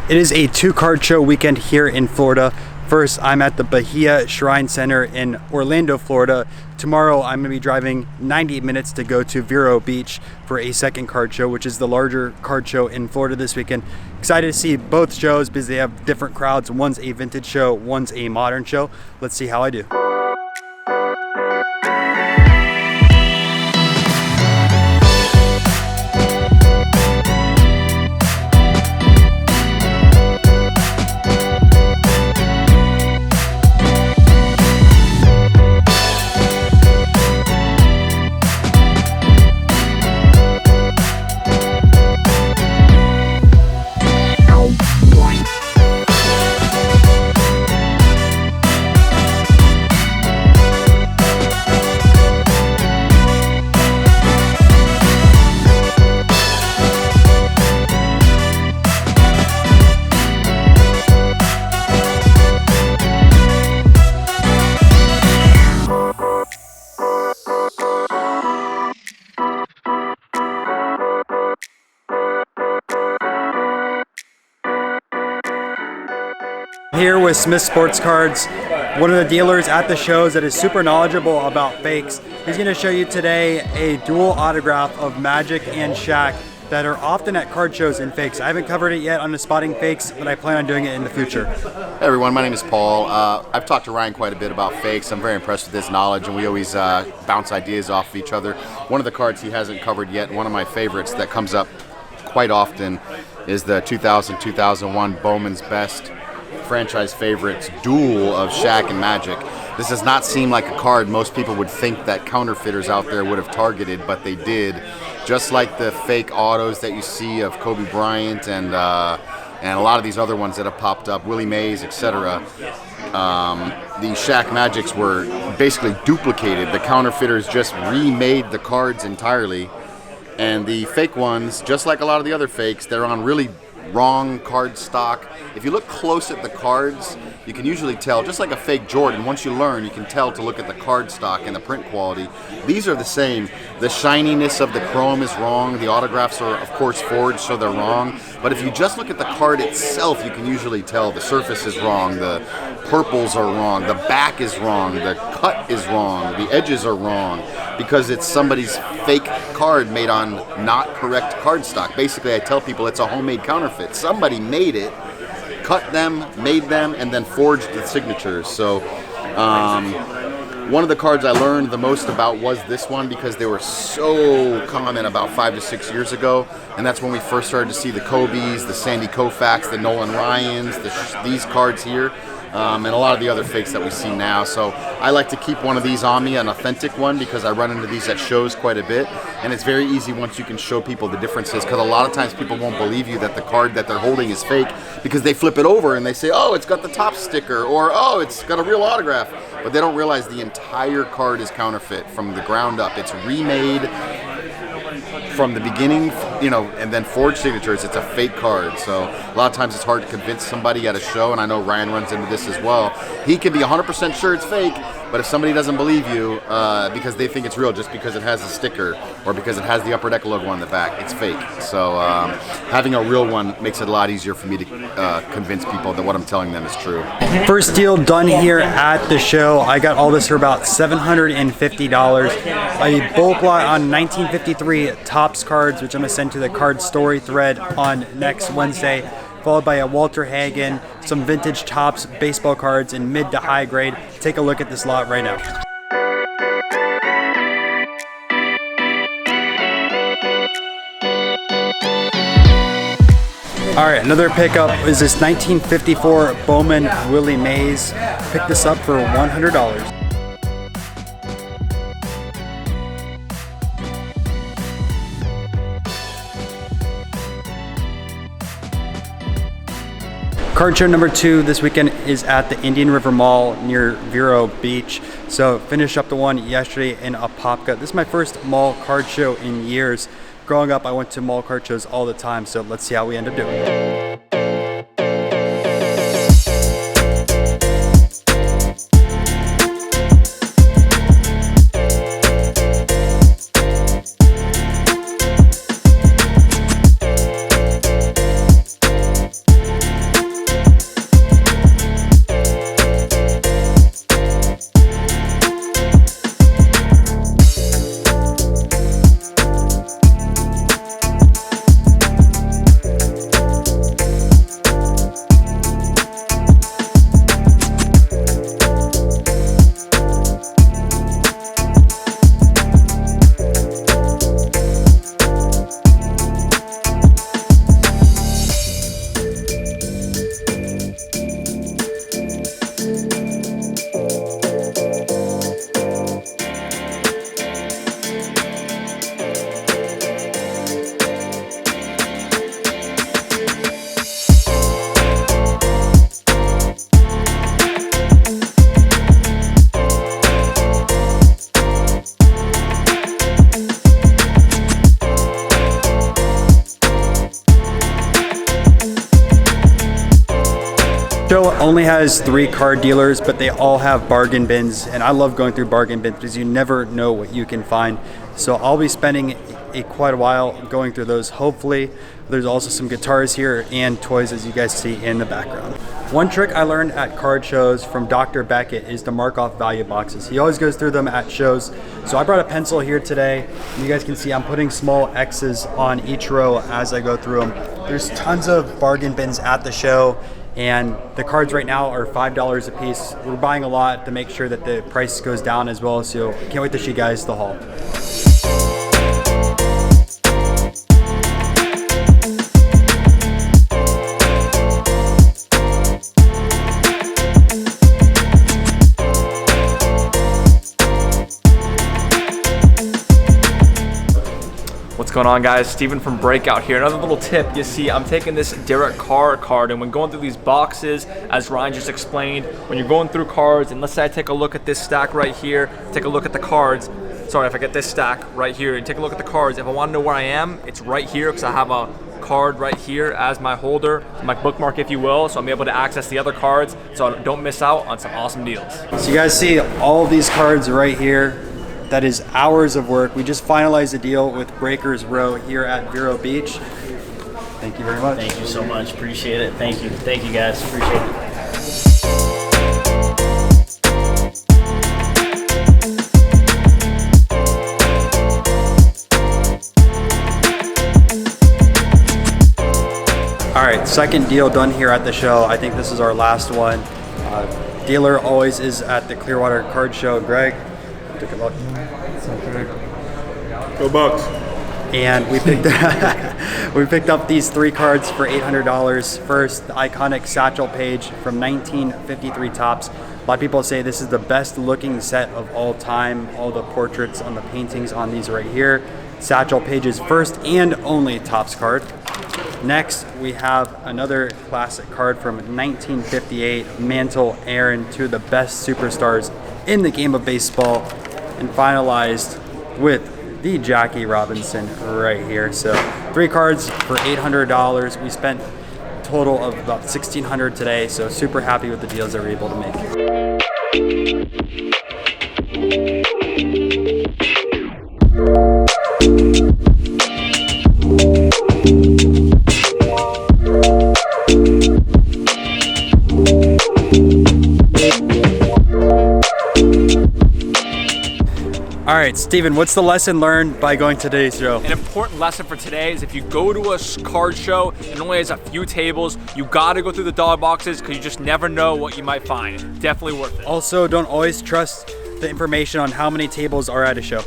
It is a two-card show weekend here in Florida. First, I'm at the Bahia Shrine Center in Orlando, Florida. Tomorrow, I'm going to be driving 90 minutes to go to Vero Beach for a second card show, which is the larger card show in Florida this weekend. Excited to see both shows because they have different crowds. One's a vintage show, one's a modern show. Let's see how I do. Here with Smith Sports Cards, one of the dealers at the shows that is super knowledgeable about fakes. He's going to show you today a dual autograph of Magic and Shaq that are often at card shows in fakes. I haven't covered it yet on the spotting fakes, but I plan on doing it in the future. Hey everyone, my name is Paul. I've talked to Ryan quite a bit about fakes. I'm very impressed with his knowledge, and we always bounce ideas off of each other. One of the cards he hasn't covered yet, one of my favorites that comes up quite often, is the 2000-2001 Bowman's Best franchise favorites duel of Shaq and Magic. This does not seem like a card most people would think that counterfeiters out there would have targeted, but they did. Just like the fake autos that you see of Kobe Bryant and a lot of these other ones that have popped up, Willie Mays, etc. The Shaq Magics were basically duplicated. The counterfeiters just remade the cards entirely, and the fake ones, just like a lot of the other fakes, they're on really wrong card stock. If you look close at the cards, you can usually tell, just like a fake Jordan, once you learn, you can tell to look at the card stock and the print quality. These are the same. The shininess of the chrome is wrong. The autographs are, of course, forged, so they're wrong. But if you just look at the card itself, you can usually tell the surface is wrong, the purples are wrong, the back is wrong, the cut is wrong, the edges are wrong, because it's somebody's fake card made on not correct card stock. Basically, I tell people it's a homemade counterfeit. Somebody made it, cut them, made them, and then forged the signatures. So one of the cards I learned the most about was this one, because they were so common about 5 to 6 years ago, and that's when we first started to see the Kobe's, the Sandy Koufax, the Nolan Ryans, these cards here. And a lot of the other fakes that we see now. So I like to keep one of these on me, an authentic one, because I run into these at shows quite a bit, and it's very easy once you can show people the differences, because a lot of times people won't believe you that the card that they're holding is fake, because they flip it over and they say, oh, it's got the top sticker, or oh, it's got a real autograph, but they don't realize the entire card is counterfeit from the ground up. It's remade from the beginning, and then forged signatures. It's a fake card. So a lot of times it's hard to convince somebody at a show, and I know Ryan runs into this as well. He can be 100% sure it's fake, but if somebody doesn't believe you because they think it's real just because it has a sticker or because it has the Upper Deck logo on the back, it's fake. So having a real one makes it a lot easier for me to convince people that what I'm telling them is true. First deal done here at the show. I got all this for about $750. A bulk lot on 1953 Topps cards, which I'm going to send to the card story thread on next Wednesday, followed by a Walter Hagen, some vintage Topps baseball cards in mid to high grade. Take a look at this lot right now. All right, another pickup is this 1954 Bowman Willie Mays. Picked this up for $100. Card show number 2 this weekend is at the Indian River Mall near Vero Beach. So finished up the one yesterday in Apopka. This is my first mall card show in years. Growing up, I went to mall card shows all the time, so let's see how we end up doing. show only has 3 card dealers, but they all have bargain bins, and I love going through bargain bins because you never know what you can find. So I'll be spending quite a while going through those. Hopefully there's also some guitars here and toys, as you guys see in the background. One trick I learned at card shows from Dr. Beckett is to mark off value boxes. He always goes through them at shows. So I brought a pencil here today. You guys can see I'm putting small X's on each row as I go through them. There's tons of bargain bins at the show, and the cards right now are $5 a piece. We're buying a lot to make sure that the price goes down as well, so can't wait to show you guys the haul. What's going on, guys? Steven from Breakout here. Another little tip. You see, I'm taking this Derek Carr card, and when going through these boxes, as Ryan just explained, when you're going through cards, and let's say I take a look at this stack right here, take a look at the cards. Sorry, if I get this stack right here, and take a look at the cards, if I want to know where I am, it's right here, because I have a card right here as my holder, my bookmark, if you will, so I'm able to access the other cards, so I don't miss out on some awesome deals. So you guys see all of these cards right here. That is hours of work. We just finalized a deal with Breakers Row here at Vero Beach. Thank you very much. Thank you so much. Appreciate it. Thank you. Thank you, guys. Appreciate it. All right, second deal done here at the show. I think this is our last one. Dealer always is at the Clearwater Card Show. Greg, take a look. Go Bucks. And we picked up these 3 cards for $800. First, the iconic Satchel Paige from 1953 Topps. A lot of people say this is the best looking set of all time. All the portraits on the paintings on these right here. Satchel Paige's first and only Topps card. Next, we have another classic card from 1958, Mantle Aaron, 2 of the best superstars in the game of baseball, and finalized with the Jackie Robinson right here. So 3 cards for $800. We spent a total of about $1,600 today, so super happy with the deals that we're able to All right, Steven, what's the lesson learned by going to today's show? An important lesson for today is if you go to a card show and it only has a few tables, you gotta go through the dollar boxes because you just never know what you might find. Definitely worth it. Also, don't always trust the information on how many tables are at a show.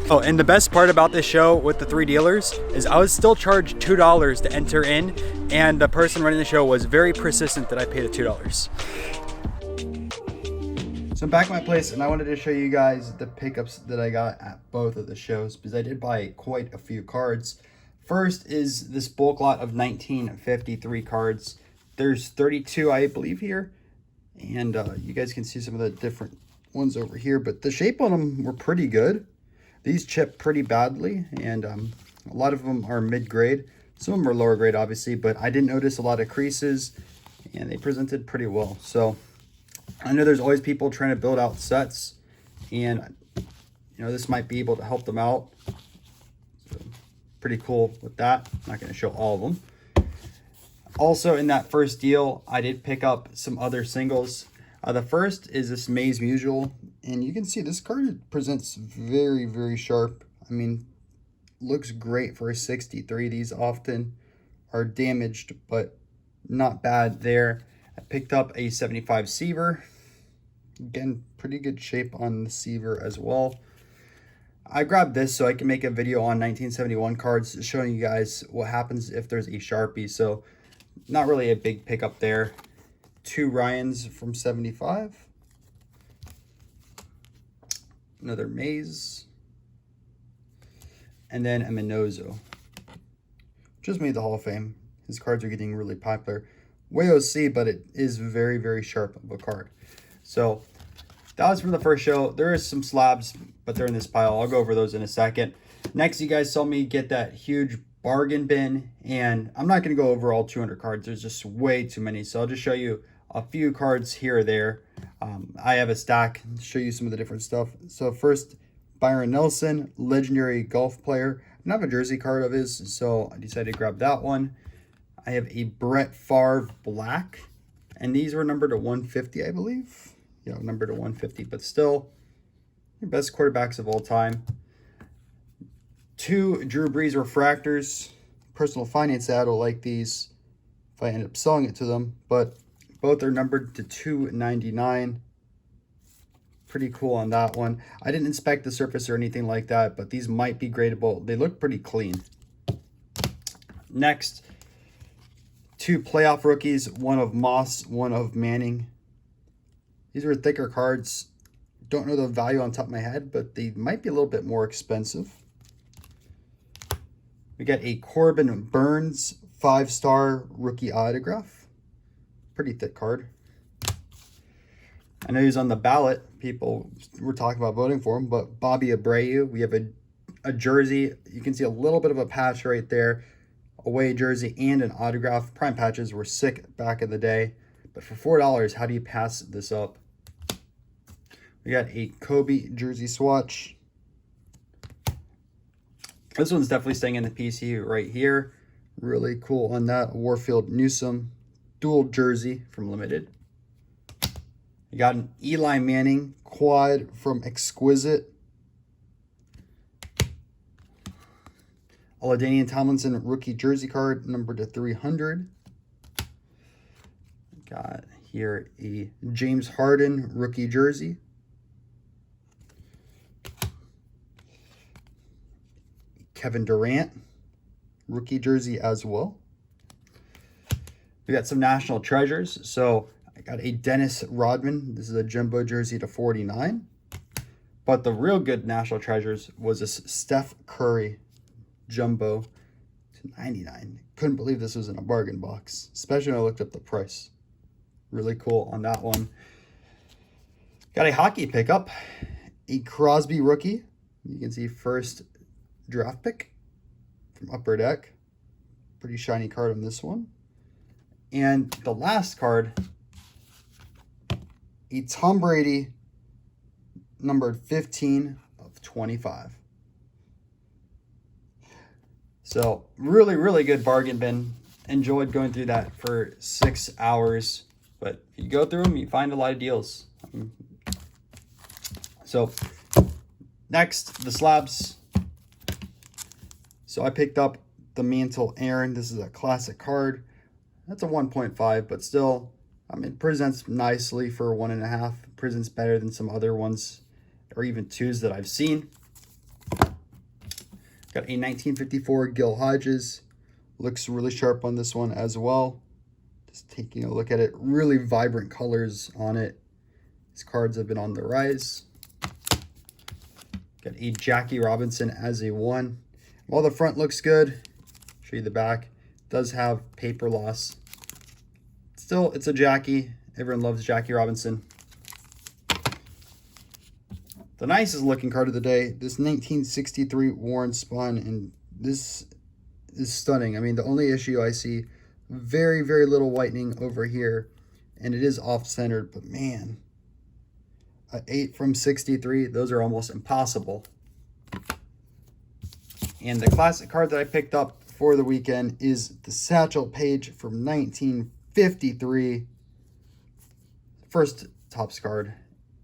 Oh, and the best part about this show with the 3 dealers is I was still charged $2 to enter in, and the person running the show was very persistent that I paid the $2. So I'm back at my place, and I wanted to show you guys the pickups that I got at both of the shows because I did buy quite a few cards. First is this bulk lot of 1953 cards. There's 32, I believe, here, and you guys can see some of the different ones over here, but the shape on them were pretty good. These chipped pretty badly, and a lot of them are mid-grade. Some of them are lower grade, obviously, but I didn't notice a lot of creases, and they presented pretty well. So I know there's always people trying to build out sets, and you know, this might be able to help them out. So pretty cool with that. I'm not going to show all of them. Also, in that first deal, I did pick up some other singles. The first is this Maze Mutual, and you can see this card presents very, very sharp. I mean, looks great for a 63. These often are damaged, but not bad there. I picked up a 75 Seaver. Again, pretty good shape on the Seaver as well. I grabbed this so I can make a video on 1971 cards showing you guys what happens if there's a Sharpie. So not really a big pickup there. 2 Ryans from 75. Another Maze. And then a Minozo. Just made the Hall of Fame. His cards are getting really popular. Way OC, but it is very, very sharp of a card. So that was from the first show. There is some slabs, but they're in this pile. I'll go over those in a second. Next, you guys saw me get that huge bargain bin, and I'm not going to go over all 200 cards. There's just way too many. So I'll just show you a few cards here or there. I have a stack to show you some of the different stuff. So first, Byron Nelson, legendary golf player. I don't have a jersey card of his, so I decided to grab that one. I have a Brett Favre black, and these were numbered to 150, I believe. Yeah, numbered to 150, but still, your best quarterbacks of all time. 2 Drew Brees refractors. Personal finance ad will like these if I end up selling it to them, but both are numbered to 299. Pretty cool on that one. I didn't inspect the surface or anything like that, but these might be gradable. They look pretty clean. Next, 2 playoff rookies, one of Moss, one of Manning. These are thicker cards. Don't know the value on top of my head, but they might be a little bit more expensive. We got a Corbin Burns 5-star rookie autograph. Pretty thick card. I know he's on the ballot. People were talking about voting for him, but Bobby Abreu. We have a jersey. You can see a little bit of a patch right there. Away jersey and an autograph. Prime patches were sick back in the day. But for $4, how do you pass this up? We got a Kobe jersey swatch. This one's definitely staying in the PC right here. Really cool on that. Warfield Newsome dual jersey from Limited. You got an Eli Manning quad from Exquisite. A LaDainian Tomlinson rookie jersey card numbered to 300. Got here a James Harden rookie jersey. Kevin Durant rookie jersey as well. We got some national treasures. So I got a Dennis Rodman. This is a jumbo jersey to 49. But the real good national treasures was this Steph Curry jumbo to 99. Couldn't believe this was in a bargain box, especially when I looked up the price. Really cool on that one. Got a hockey pickup, a Crosby rookie. You can see first draft pick from Upper Deck. Pretty shiny card on this one. And the last card, a Tom Brady numbered 15 of 25. So really, really good bargain bin. Enjoyed going through that for 6 hours. But if you go through them, you find a lot of deals. So next, the slabs. So I picked up the Mantle Aaron. This is a classic card. That's a 1.5, but still, it presents nicely for a 1.5. Presents better than some other ones or even 2s that I've seen. Got a 1954 Gil Hodges. Looks really sharp on this one as well. Just taking a look at it. Really vibrant colors on it. These cards have been on the rise. Got a Jackie Robinson as a 1. While the front looks good, show you the back. Does have paper loss. Still, it's a Jackie. Everyone loves Jackie Robinson. The nicest looking card of the day, this 1963 Warren Spahn, and this is stunning. I mean, the only issue I see, very, very little whitening over here, and it is off-centered, but man, an 8 from 63, those are almost impossible. And the classic card that I picked up for the weekend is the Satchel Paige from 1953. First Topps card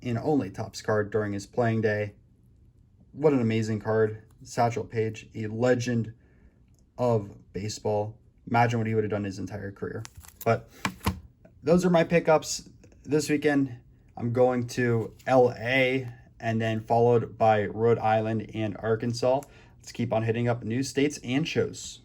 and only Topps card during his playing day. What an amazing card. Satchel Paige, a legend of baseball. Imagine what he would have done his entire career. But those are my pickups this weekend. I'm going to LA and then followed by Rhode Island and Arkansas. Let's keep on hitting up new states and shows.